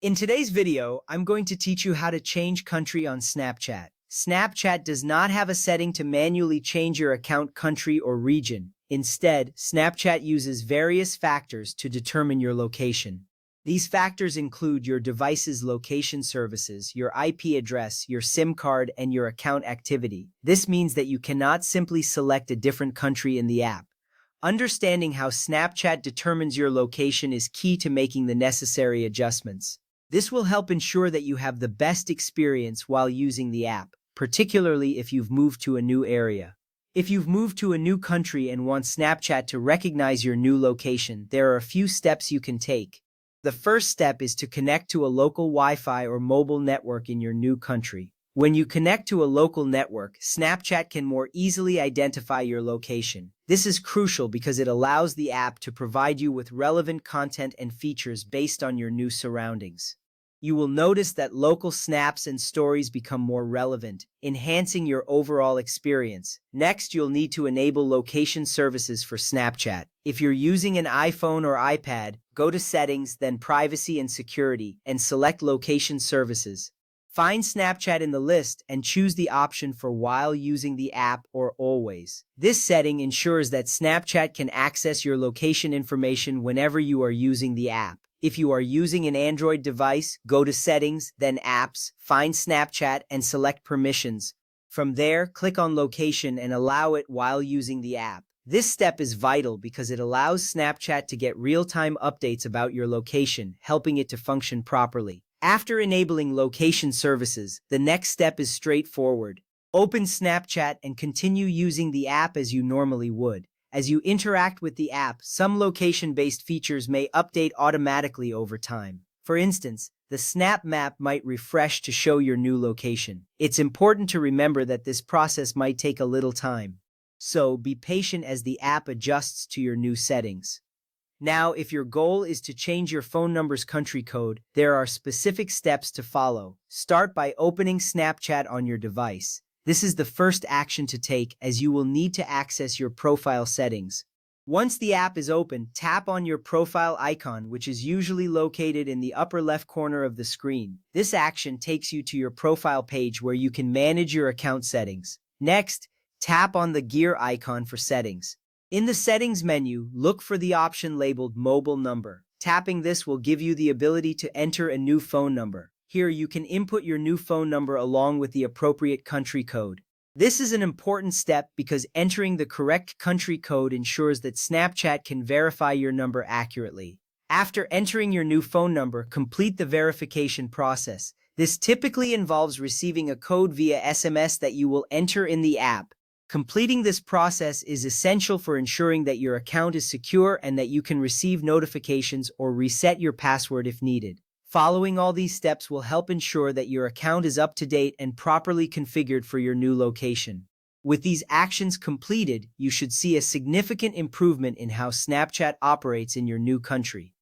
In today's video, I'm going to teach you how to change country on Snapchat. Snapchat does not have a setting to manually change your account country or region. Instead, Snapchat uses various factors to determine your location. These factors include your device's location services, your IP address, your SIM card, and your account activity. This means that you cannot simply select a different country in the app. Understanding how Snapchat determines your location is key to making the necessary adjustments. This will help ensure that you have the best experience while using the app, particularly if you've moved to a new area. If you've moved to a new country and want Snapchat to recognize your new location, there are a few steps you can take. The first step is to connect to a local Wi-Fi or mobile network in your new country. When you connect to a local network, Snapchat can more easily identify your location. This is crucial because it allows the app to provide you with relevant content and features based on your new surroundings. You will notice that local snaps and stories become more relevant, enhancing your overall experience. Next, you'll need to enable location services for Snapchat. If you're using an iPhone or iPad, go to Settings, then Privacy and Security, and select Location Services. Find Snapchat in the list and choose the option for while using the app or always. This setting ensures that Snapchat can access your location information whenever you are using the app. If you are using an Android device, go to Settings, then Apps, find Snapchat, and select Permissions. From there, click on Location and allow it while using the app. This step is vital because it allows Snapchat to get real-time updates about your location, helping it to function properly. After enabling location services, the next step is straightforward. Open Snapchat and continue using the app as you normally would. As you interact with the app, some location-based features may update automatically over time. For instance, the Snap Map might refresh to show your new location. It's important to remember that this process might take a little time. So, be patient as the app adjusts to your new settings. Now, if your goal is to change your phone number's country code, there are specific steps to follow. Start by opening Snapchat on your device. This is the first action to take as you will need to access your profile settings. Once the app is open, tap on your profile icon, which is usually located in the upper left corner of the screen. This action takes you to your profile page where you can manage your account settings. Next, tap on the gear icon for settings. In the Settings menu, look for the option labeled Mobile Number. Tapping this will give you the ability to enter a new phone number. Here, you can input your new phone number along with the appropriate country code. This is an important step because entering the correct country code ensures that Snapchat can verify your number accurately. After entering your new phone number, complete the verification process. This typically involves receiving a code via SMS that you will enter in the app. Completing this process is essential for ensuring that your account is secure and that you can receive notifications or reset your password if needed. Following all these steps will help ensure that your account is up to date and properly configured for your new location. With these actions completed, you should see a significant improvement in how Snapchat operates in your new country.